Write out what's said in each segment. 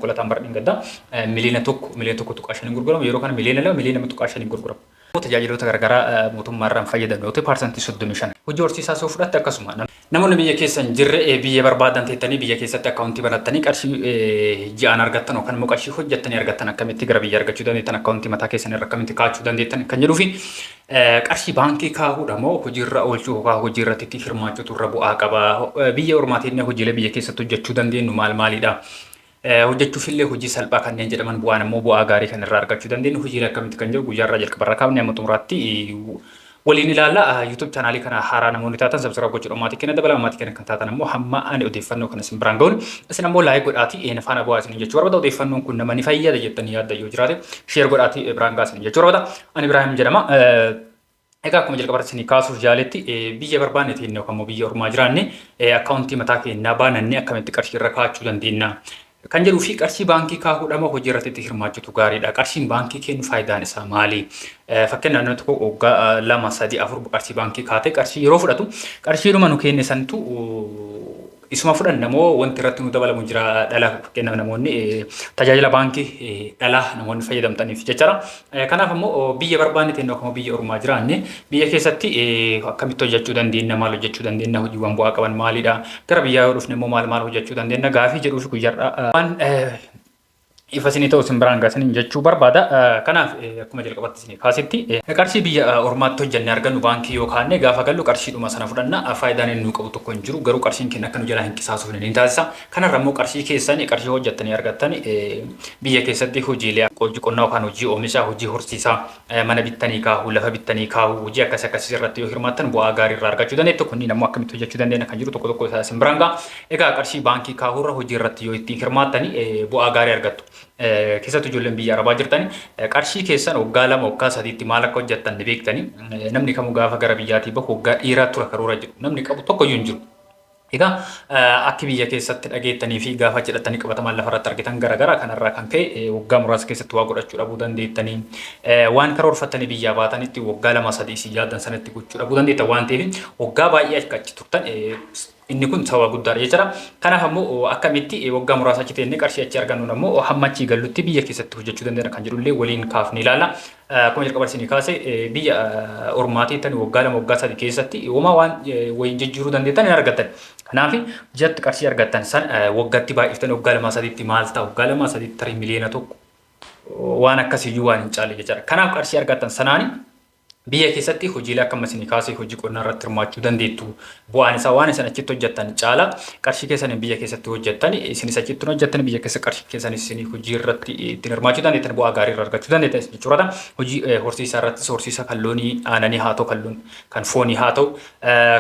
konkolaataan baradhiin gaddaa miliyoona tokko tuqaashanii gurguramu yeroo kana miliyoona tuqaashanii gurguramu. Tajaajiloota garaagaraa mootummaarraan fayyadamnu parsantii 35. Hojii horsiisaa soo fudhatte akkasuma namoonni biyya keessa hin jirre biyya barbaadan teettanii biyya keessatti akkaawuntii banattanii qarshii ji'aan argattan yookaan immoo qarshii hojjettanii argattan akkamitti gara biyya argachuu dandeettan akkaawuntii mataa keessan irra akkamitti kaa'achuu dandeettan kan jedhuu fi qarshii baankii kaa'uudha moo hojiirra oolchuu yookaan hojiirratti hirmaachuutu irra bu'aa qaba. Biyya ormaatiin hojiilee biyya keessatti hojjechuu dandeenyu maalidha? Hojjechuufillee hojii salphaa kanneen jedhaman bu'aan immoo bu'aa gaarii kan irraa argachuu dandeenyu hojiilee akkamitti kan jiru guyyaarraa jalqabarraa kaafnee amma xumuraatti waliin ilaalla. YouTube chaanaalii kana haaraa namoonni taatan subscribe gochuudhaan maatii kenna dabala maatii kenna kan taatan immoo hamma ani odeeffannoo kana isin biraan ga'uun isin ammoo laayik godhaatii faana bu'aa isin jechuu barbaada. Odeeffannoon kun nama ni fayyada jettanii yaadda yoo jiraate sheer godhaatii biraan ga'aa isin jechuu barbaada. Ani Ibraahim jedhama. Egaa akkuma jalqabarratti isin kaasuuf jaaletti biyya barbaanne ta'in yookaan biyya ormaa jiraanne akkaawuntii mataa keenyaa baanannee akkamitti qarshii irra kaa'achuu dandeenya kan jedhuu fi qarshii baankii kaa'uudhaan hojii irratti hirmaachuutu gaariidha. Qarshiin baankii kennu faayidaan isaa maali? Fakkeenyaaf namni tokko waggaa 2, 3, 4 qarshii baankii kaatee qarshii yeroo fudhatu qarshiidhuma nu kenne santu isuma fudhanna moo wanti irratti nu dabalamu jira dhala fakkeenyaaf namoonni tajaajila baankii dhala namoonni fayyadamtaniif jechaadha. Kanaaf immoo biyya barbaanne ta'in yookaan biyya ormaa jiraanne biyya keessatti akkamitti hojjechuu dandeenya maal hojjechuu dandeenya hojiiwwan bu'aa qaban maalidha gara biyyaa yoo dhufne immoo maal hojjechuu dandeenya gaafii jedhuuf guyyaadha waan ifa isinii ta'u isin biraan ga'aa jechuu barbaada. Kanaaf akkuma jalqabatti isinii kaasitti qarshii biyya ormaatti hojjennee argannu baankii yoo kaanne gaafa gallu qarshiidhuma sana fudhanna faayidaan inni qabu tokko hin jiru garuu qarshiin keenya akka nu jalaa hin qisaasuuf ni taasisa. Kanarra immoo qarshii keessan qarshii hojjettanii argattan biyya keessatti hojiilee hojii qonnaa yookaan hojii oomishaa hojii horsiisaa mana bittanii kaa'uu lafa bittanii kaa'uu hojii akkasii irratti yoo hirmaattan bu'aa gaarii irraa argachuu dandeettu. Kunniin ammoo akkamitti hojjechuu dandeenya kan jiru tokko isaa isin biraan ga'a. Egaa qarshii baankii kaa'uurra hojii irratti yoo ittiin hirmaattanii bu'aa gaarii argattu. Keessattuu ijoolleen biyya arabaa jirtani qarshii keessan waggaa 2 waggaa 3tti maal akka hojjettan ni beektanii namni kamuu gaafa gara biyyaatii bahu waggaa dheeraa tura karoora jiru namni qabu tokko iyyuu hin jiru. Egaa akka biyya keessatti dhageettanii fi gaafa jedhatanii qabataman lafarratti argitan garaagaraa kanarraa kan ka'e waggaa muraasa keessatti waa godhachuu dhabuu dandeettanii waan karoorfattanii biyyaa baatanitti waggaa 2, 3 si yaadan sanatti gochuu dhabuu dandeettan waan ta'eef waggaa baay'ee achi turtan inni kun sababa guddaadha jechuudha. Kanaaf ammoo akkamitti waggaa muraasa achi teennee qarshii achi argannu ammoo hamma achi gallutti biyya keessatti hojjechuu dandeenya kan jedhullee waliin kaafnee ilaalla. Akkuma jalqabarratti isinii kaase biyya ormaatii ta'an waggaa 2 waggaa 3 keessatti uumaa waan wayiin jijjiiruu dandeettan hin argattan. Kanaaf jatti qarshii argattan san waggaatti baay'iftanii waggaa 2, 3tti maal ta'a waggaa 2, 3tti tarii miliyoona tokko waan akkasiyyuu waan hin caalle jechuudha. Kanaaf qarshii argattan sanaani biyya keessatti hojiilee akka isinii kaasee hojii qonnaa irratti hirmaachuu dandeettu. Bu'aan isaa waan isin achitti hojjettan caala qarshii keessan biyya keessatti hojjettan isinis achitti hojjettan biyya keessa qarshii keessan isin hojii irratti ittiin hirmaachuu dandeettan bu'aa gaarii irraa argachuu dandeettan jechuudha. Hojii horsiisaa irrattis horsiisa kan loonii aananii haa ta'u kan foonii haa ta'u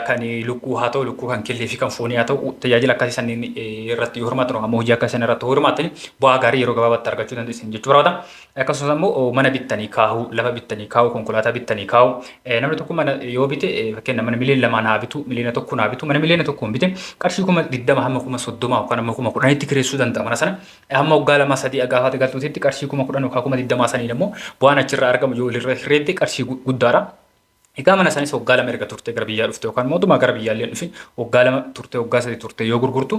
kan lukkuu haa ta'u lukkuu kan killee fi kan foonii haa ta'u tajaajila akkasii sanniin irratti yoo hirmaattan ammoo hojii akkasii irratti yoo hirmaattan bu'aa gaarii yeroo gabaabaatti argachuu dandeessan jechuudha. Akkasumas immoo mana bittanii kaa'uu lafa bittanii kaa'uu konkolaataa bittanii kaa'uu namni tokko mana yoo bite fakkeenyaaf mana miliyoona 2 naa bitu miliyoona 1 naa bitu mana miliyoona 1 bite qarshii 20 hamma 30 yookaan hamma 10 kireessuu danda'a mana sana hamma waggaa 2, 3 gaafa galtuutti qarshii 10 yookaan 20 sanii immoo bu'aan achirraa argamu yoo irra hirreetti qarshii guddaadha. Egaa mana isaaniis waggaa 2 erga turte gara biyyaa dhufte yookaan mootummaa gara biyyaallee dhufin waggaa 2 turte waggaa 3 turte yoo gurgurtu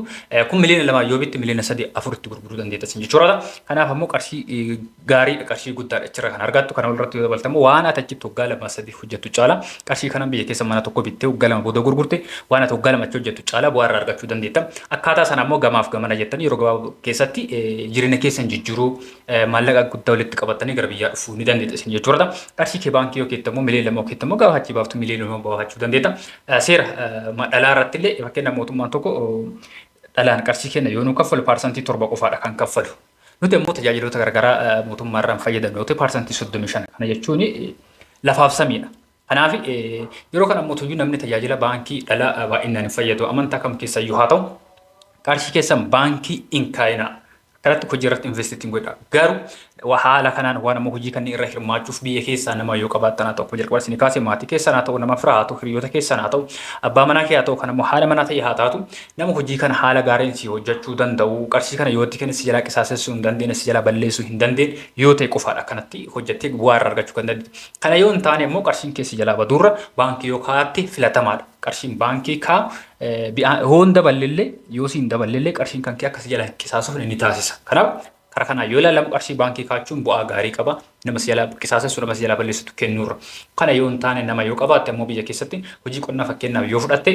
kun miliyoona 2 yoo bitti miliyoona 3, 4 itti gurguruu dandeettas jechuudha. Kanaaf ammoo qarshii gaarii qarshii guddaadha achirra kan argattu kana walirratti yoo dabaltamu waan ati achitti waggaa 2, 3 hojjettu caala qarshii kanan biyya keessa mana tokko bittee waggaa 2 booda gurgurte waan ati waggaa 2 achi hojjettu caala bu'aa irraa argachuu dandeetta. Akkaataa sana ammoo gamaaf gamana jettan yeroo gabaabaa keessatti jireenya keessan jijjiiruu maallaqa guddaa walitti qabatanii gara biyyaa dhufuu ni dandeettas jechuudha. Qarshii kee baankii yoo keettamoo miliyoona 2 keettamoo gaafa achi baaftu miliyoona 2 baafachuu dandeetta. Seera dhalaa irratti illee fakkeenyaaf mootummaan tokko dhalaan qarshii kenna yoo nu kaffalu parsantii 7 qofaadha kan kaffalu. Nuti immoo tajaajiloota garaagaraa mootummaarraan fayyadamnu yoo ta'e parsantii 35 kana jechuun lafaaf samiidha. Kanaaf yeroo kana mootummaan namni tajaajila baankii dhalaa baay'inaan hin fayyadu amantaa kam keessayyuu haa ta'u qarshii keessan baankii hin kaa'inaa. Kanatti hojii irratti investitiin godha. Garuu haala kanaan waan ammoo hojii kanneen irra hirmaachuuf biyya keessaa nama yoo qabaattan haa ta'u akkuma jalqaba isin kaasee maatii keessan haa ta'u nama firaa haa ta'u hiriyoota keessan haa ta'u abbaa manaa kee haa ta'u kan ammoo haala manaa ta'e haa taatu nama hojii kana haala gaariin si hojjechuu danda'u qarshii kana yoo itti kenni si jalaa qisaasessuu hin dandeenye si jalaa balleessuu hin dandeenye yoo ta'e qofaadha kanatti hojjettee bu'aa irraa argachuu kan dandeettu. Kana yoo hin taane immoo qarshiin keessi jalaa baduurra baankii yoo kaa'atte filatamaadha. qarshiin baankii kaa hoon dabalillee yoo siin dabalillee qarshiin kan kee akkas jala qisaasuuf ni taasisa. Kanaaf karaa kanaan yoo ilaalamu qarshii baankii kaachuun bu'aa gaarii qaba. Nama si jala qisaasessu nama si jala balleessitu kennuurra. Kana yoo hin taane nama yoo qabaatte ammoo biyya keessatti hojii qonnaa fakkeenyaaf yoo fudhatte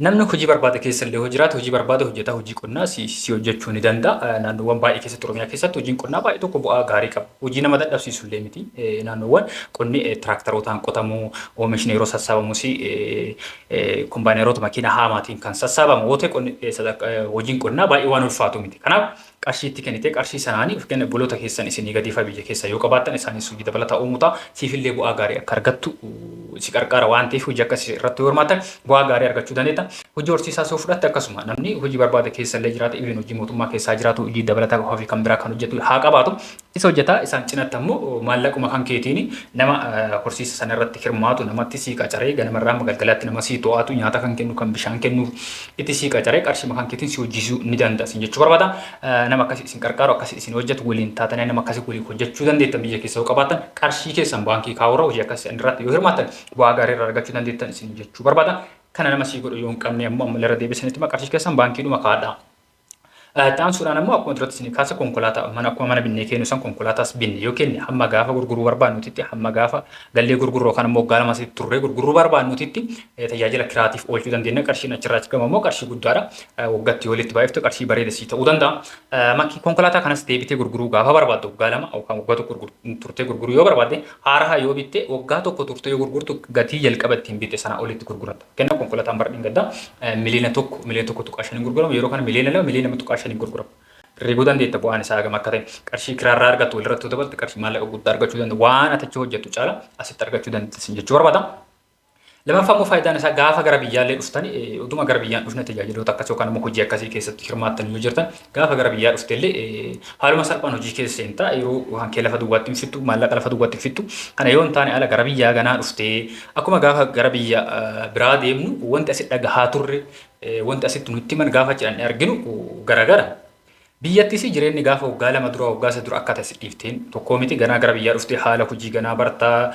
namni hojii barbaade keessa illee jiraatu hojii barbaade hojjetaa hojii qonnaa si hojjechuu ni danda'a. Naannoowwan baay'ee keessatti Oromiyaa keessatti hojiin qonnaa baay'ee tokko bu'aa gaarii qaba. Hojii nama dadhabsiisu illee miti. Naannoowwan qonni tiraaktarotaan qotamuu, oomishni yeroo sassaabamus kombaayineroota makiina haamaatiin kan sassaabamu yoo ta'e hojiin qonnaa baay'ee waan ulfaatu miti. Kanaaf qarshiitti kennitee qarshii sanaanii of kenna boloota keessan isinii gadi fa biyya keessa yoo qabaattan isaanis hojii dabalataa uumutaa siifillee bu'aa gaarii akka argattu si qarqara waan ta'eef hojii akkasii irratti yoo hirmaattan bu'aa gaarii argachuu dandeetta. Hojii horsiisaa soo fudhatte akkasuma namni hojii barbaade keessa illee jiraatu even hojii mootummaa keessaa jiraatu hojii dabalataa ofii kan biraa kan hojjetu haa qabaatu. Isa hojjetaa isaan cinatti ammoo maallaquma kan keetiin nama horsiisa sana irratti hirmaatu namatti sii qacaree ganamarraa galgalaatti nama sii to'atu nyaata kan kennu kan bishaan kennuuf itti sii qacaree qarshii kan keetiin si hojjisuu ni danda'a jechuu barbaada. Nama akkasii isin qarqaaru akkasii isin hojjetu waliin taatanii nama akkasii waliin hojjechuu dandeettan biyya keessa yoo qabaattan qarshii keessan baankii kaa'uura hojii akkasii irratti yoo hirmaattan bu'aa gaarii irraa argachuu dandeettan isin jechuu barbaada. Kana nama sii godhu yoo hin qabne ammoo ammallee deebisanitti qarshii keessan baankiidhuma kaa'adha. Taansuudhaan ammoo akkuma duratti isin kaasa konkolaataa akkuma mana binnee kennu san konkolaataas binne yoo kenne hamma gaafa gurguruu barbaannutti hamma gaafa gallee gurguruu yookaan ammoo waggaa lama asitti turree gurguruu barbaannutti tajaajila kiraatiif oolchuu dandeenya. Qarshiin achirraa argamu ammoo qarshii guddaadha. Waggaatti walitti baay'iftu qarshii bareeda sii ta'uu danda'a. Makki konkolaataa kanas deebitee gurguruu gaafa barbaaddu waggaa lama yookaan waggaa tokko turtee gurguruu yoo barbaadde haaraa yoo bitte waggaa tokko turtee yoo gurgurtu gatii jalqaba ittiin bitte sana olitti gurgurata. Kenna konkolaataan bardhiin gaddaa miliyoona tokko tuqaa shanii gurguramu yeroo kana miliyoona lama miliyoona tuqaa shanii gurguramu. Riguu dandeetta bu'aan isaa gama akka ta'e qarshii kiraarraa argattu walirratti dabaltu qarshii maallaqa guddaa argachuu dandeenya waan atichi hojjettu caala asitti argachuu dandeessin jechuu barbaada. Lammaffaa immoo faayidaan isaa gaafa gara biyyaallee dhuftan utuma gara biyyaan dhufne tajaajiloota akkasii yookaan immoo hojii akkasii keessatti hirmaattan yoo jirtan gaafa gara biyyaa dhuftellee haaluma salphaan hojii keessa seentaa yeroo hankee lafa duwwaatti hin fittu maallaqa lafa duwwaatti hin fittu kana yoo hin taane ala gara biyyaa ganaa dhuftee akkuma gaafa gara biyya biraa deemnu wanti asitti dhagahaa turre wanti asitti nutti himan gaafa jedhan arginu garagara. Biyyattis jireenyi gaafa waggaa lama dura waggaa isa dura akka ta'e dhiifteen tokkoo miti ganaa gara biyyaa dhuftee haala hojii ganaa bartaa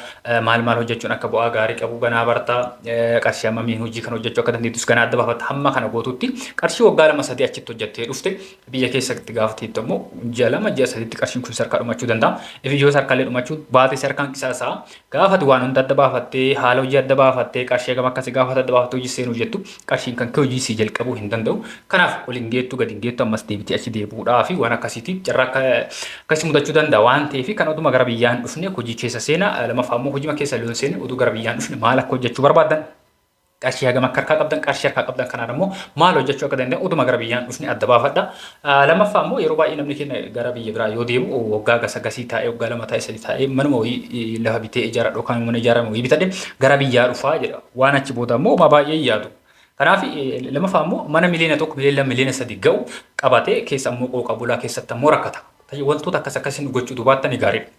maal hojjechuun akka bu'aa gaarii qabu ganaa bartaa qarshii hammamiin hojii kan hojjechuu akka dandeettus ganaa adda baafatta hamma kana gootutti qarshii waggaa lama sadii achitti hojjettee dhufte biyya keessatti gaafa ta'etti ammoo ji'a lama ji'a sadiitti qarshiin kun sarkaa dhumachuu danda'a. Ifiyyoo sarkaallee dhumachuu baatee sarkaan qisaasaa gaafa waan hunda adda baafattee haala hojii adda baafattee qarshii gama akkasii gaafa adda baafattee hojii seenuu jettu qarshiin kan kee hojii sii jalqabuu hin danda'u. Kanaaf waliin geettu gadi geettu ammas deebitee achi deebi'uudhaa fi waan akkasiitiif carraa akkasii mudachuu danda'a waan ta'eef kan oduma gara biyyaan dhufne hojii keessa seenaa lammaffaa immoo hojii keessa loon seene oduu gara biyyaan dhufne maal akka hojjechuu barbaadan qarshii hagam akka harkaa qabdan qarshii harkaa qabdan kanaan ammoo maal hojjechuu akka danda'an oduma gara biyyaan dhufne adda baafadha. Lammaffaa immoo yeroo baay'ee namni keenya gara biyya biraa yoo deemu waggaa gasii taa'ee waggaa lama taa'ee sadii taa'ee manuma wayii lafa bitee ijaaradha yookaan mana ijaarame wayii bitadhe gara biyyaa dhufaa jedha waan achi booda immoo baay'ee yaadu. Kanaaf lammaffaa immoo mana miliyoona tokko miliyoona sadii ga'u qabatee keessa immoo qooqa bulaa keessatti immoo rakkata. Wantoota akkasiin gochuu duubaattani gaariidha.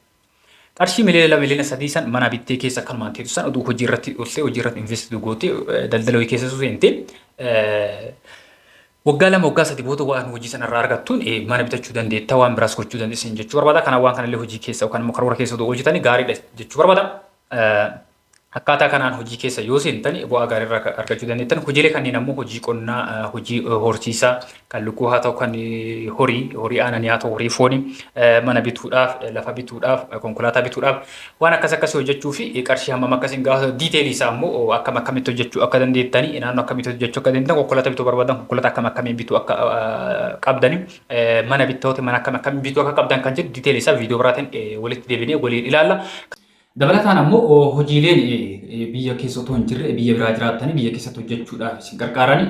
Qarshii miliyoona sadii san mana bittee keessa kan maanteetu san oduu hojii irratti olsee hojii irratti investitu gootee daldala wayii keessa seentee waggaa lama waggaa sadii booda waan hojii sanarraa argattuun mana bitachuu dandeetta waan biraas gochuu dandeessin jechuu barbaada. Kanaaf waan kanallee hojii keessa yookaan immoo karoora keessa hojjetanii gaariidha jechuu barbaada. Akkaataa kanaan hojii keessa yoo seentan bu'aa gaarii irraa argachuu dandeettan. Hojiilee kanneen ammoo hojii qonnaa, hojii horsiisaa kan lukkuu haa ta'u kan horii aananii haa ta'u horii foonii mana bituudhaaf, lafa bituudhaaf, konkolaataa bituudhaaf waan akkasii hojjechuu fi qarshii hammam akkasiin gaafa diiteelii isaa ammoo akkamitti hojjechuu akka dandeettanii naannoo akkamitti hojjechuu akka dandeettan konkolaataa bituu barbaadan konkolaataa akkamiin bituu akka qabdanii mana bittoota mana akkamiin bituu akka qabdan kan jedhu diiteelii isaa viidiyoo biraatiin walitti deebinee waliin ilaalla. Dabalataan ammoo hojiileen biyya keessa otoo hin jirre biyya biraa jiraatanii biyya keessatti hojjechuudhaaf isin gargaaran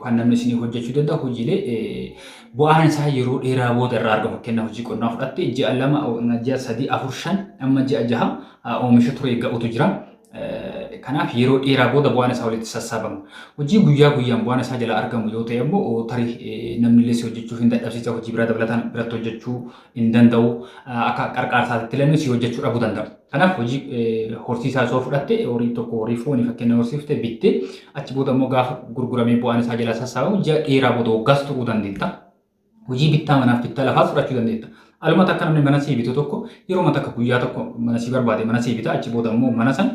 kan namni isin hojjechuu danda'u hojiilee bu'aan isaa yeroo dheeraa booda irraa argamu. Fakkeenyaaf hojii qonnaa fudhatte ji'a lama ji'a sadii afur shan amma ji'a jaha oomisha ture ga'utu jira. Kanaaf yeroo dheeraa booda bu'aan isaa walitti sassaabamu. Hojii guyyaa guyyaan bu'aan isaa jala argamu yoo ta'e immoo tarii namni illee hojjechuuf hin dadhabsiisa hojii biraa dabalataan biratti hojjechuu hin danda'u akka qarqaarsaatti illee si hojjechuu dhabuu danda'a. Kanaaf hojii horsiisaa yoo fudhatte horii tokko horii foonii fakkeenya horsiifte bittee achi booda immoo gaafa gurguramee bu'aan isaa jala sassaabamu ji'a dheeraa booda waggaas turuu dandeetta. Hojii bittaa manaaf bittaa lafaas fudhachuu dandeetta. Aluma takka namni mana sii bitu tokko yeroo takka guyyaa tokko mana sii barbaade mana sii bita achi booda immoo mana san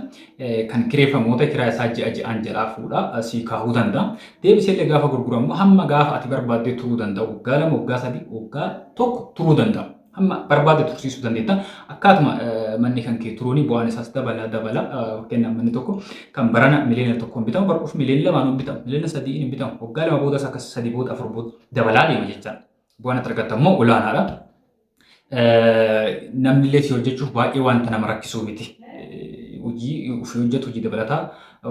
kan kireeffamoota kiraa isaa ji'aan jalaa fuudhaa sii kaahuu danda'a. Deebisee illee gaafa gurguramu hamma gaafa ati barbaadde turuu danda'a. Waggaa 2 waggaa 3 waggaa 1 turuu danda'a. Hamma barbaadde tursiisuu dandeetta. Akkaatuma manni kan kee turuuni bu'aan isaas dabala. Fakkeenyaaf manni tokko kan barana miliyoona 1 bitamu barquuf miliyoona 2 bitamu miliyoona 3 hin bitamu. Waggaa 2 booda akka 3 booda 4 booda dabalaa deema jechuudha. Bu'aan itti argatta immoo olaanaadha. Namni illee si hojjechuuf baay'ee wanta nama rakkisuu miti. Hojii ofii hojjetu hojii dabalataa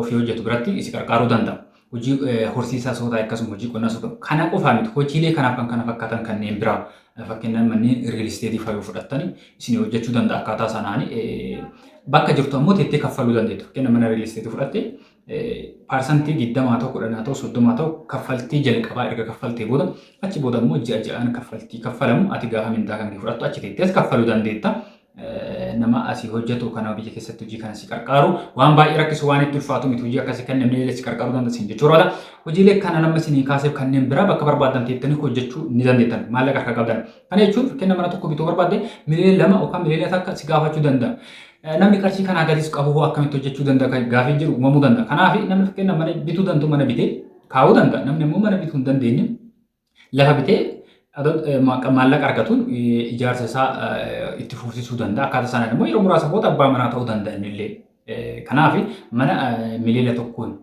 ofii hojjetu biratti isi qarqaaruu danda'a. Hojii horsiisaa sootaa akkasuma hojii qonnaa sootaa kana qofaa miti. Hojiilee kanaaf kan kana fakkaatan kanneen biraa fakkeenyaaf manneen riil isteetii fayyuu fudhattanii isin hojjechuu danda'a akkaataa sanaan bakka jirtu ammoo teettee kaffaluu dandeettu. Fakkeenyaaf mana riil isteetii fudhattee parsantii 20 ta'u 10 ta'u 30 ta'u kaffaltii jalqabaa erga kaffaltee booda achi booda immoo ji'aan kaffaltii kaffalamu ati gaafa mindaa kan fudhattu achi teettees kaffaluu dandeetta. Nama asii hojjetu kana biyya keessatti hojii kana si qarqaaru waan baay'ee rakkisu waan itti ulfaatu miti hojii akkasii kan namni illee si qarqaaruu dandeessin jechuudha. Hojiilee kana nama isinii kaaseef kanneen biraa bakka barbaadan teettanii hojjechuu ni dandeettan maallaqa harka qabdan. Kana jechuun fakkeenya mana tokko bituu barbaadde miliyoona 2 yookaan miliyoona 1 si gaafachuu danda'a. Namni qarshii kanaa gadis qabu hoo akkamitti hojjechuu danda'a gaafii jiru uumamuu danda'a. Kanaaf namni fakkeenya mana bituu danda'u mana bitee kaa'uu danda'a. Namni immoo mana bituu hin dandeenye lafa bitee maallaqa argatuun ijaarsa isaa itti fufsiisuu danda'a. Akkaataa sanaan immoo yeroo muraasa booda abbaa manaa ta'uu danda'a illee. Kanaaf mana miliyoona 1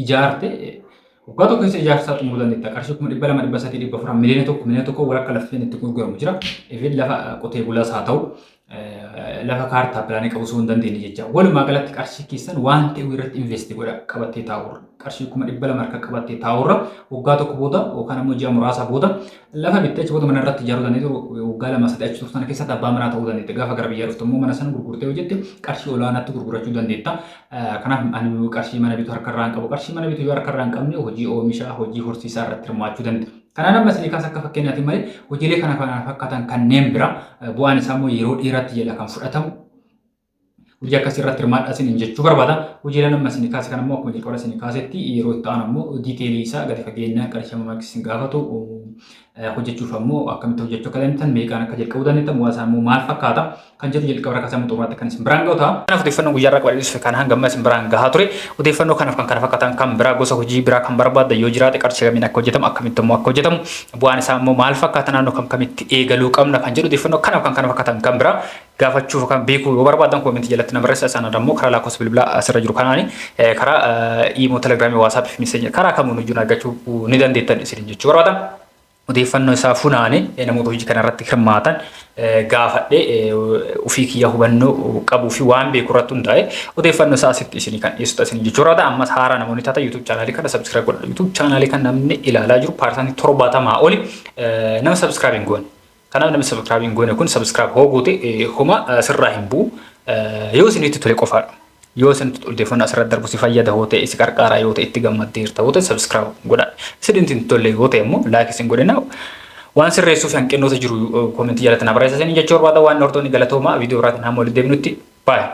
ijaarte waggaa tokko keessa ijaarsa xumuruu dandeetta. Qarshii 200, 300, 400 miliyoona 1 walakka lafeen itti gurguramu jira. Ifin lafa qotee bulaas haa ta'u lafa kaartaa pilaanii qabu osoo hin dandeenye jecha. Walumaa galatti qarshii keessan waan ta'e irratti investi godha qabattee taa'urra. Qarshii 200 harka qabattee taa'urra waggaa tokko booda yookaan immoo ji'a muraasa booda lafa bittee achi booda mana irratti ijaaruu dandeettu waggaa 2-3 achi turtan keessatti abbaa manaa ta'uu dandeetta. Gaafa gara biyyaa dhuftu immoo mana sana gurgurtee hojjette qarshii olaanaatti gurgurachuu dandeetta. Kanaaf ani qarshii mana bituu harka irraa hin qabu. Qarshii mana bituu yoo harka irraa hin qabne hojii oomishaa hojii horsiisaa irratti hirmaachuu dandeetta. Kanaan amma isin kaas akka fakkeenyaatti malee hojiilee kana fakkaatan kanneen bira bu'aan isaa immoo yeroo dheeraatti jala kan fudhatamu hojii akkasii irratti hirmaadhaa isin jechuu barbaada. Hojiileen amma isin kaase kan immoo akkuma jalqaba isin kaasetti yeroo itti aanu immoo diiteelii isaa gadi fageenya qarshii amma isin gaafatu hojjechuuf ammoo akkamitti hojjechuu akka dandeettan meeqaan akka jalqabuu dandeettan bu'aa immoo maal fakkaata kan jedhu jalqaba irraa kaasee xumuraatti kan isin biraan gahu ta'a. Kanaaf odeeffannoo guyyaa irraa qabadhiisuuf kan hanga amma isin biraan gahaa ture. Odeeffannoo kanaaf kan kana fakkaatan kan biraa gosa hojii biraa kan barbaadda yoo jiraate qarshii kamiin akka hojjetamu akkamitti immoo akka hojjetamu bu'aan isaa immoo maal fakkaata naannoo kamitti eegaluu qabna kan jedhu odeeffannoo kanaaf kan kana fakkaatan kan biraa gaafachuuf kan beekuu yoo barbaadan koomentii jalatti nama barreessaa sana dammoo karaa lakkoofsa bilbilaa asirra jiru kanaani karaa iimoo telegiraamii waasaap fi miseenya karaa kamuun hojii argachuu ni dandeettan isin jechuu barbaada. Odeeffannoo isaa funaane namoota hojii kana irratti hirmaatan gaafadhee ofii kiyya hubannoo qabuu fi waan beeku irratti hundaa'e odeeffannoo isaa asitti isin kan dhiyeessuudha isin jechuu barbaada. Ammas haaraa namoonni taata YouTube chaanaalii kana subscribe godha. YouTube chaanaalii kan namni ilaalaa jiru paarsantii 70 oli nama subscribe hin goone. Kanaaf namni subscribe hin goone kun subscribe hoo goote homa sirraa hin bu'u yoo isinitti tole qofaadha. Yoo isin odeeffannoo asirratti darbu si fayyada yoo ta'e si qarqaaraa yoo ta'e itti gammaddeerta yoo ta'e subscribe godha. Isin tolle yoo ta'e immoo like isin godhina waan sirreessuuf hanqinnoota jiru koomentii jalatti na barreessaa isin jechuu barbaada. Waan hordoonni galatoomaa viidiyoo biraatiin hamma walitti deebinutti bye.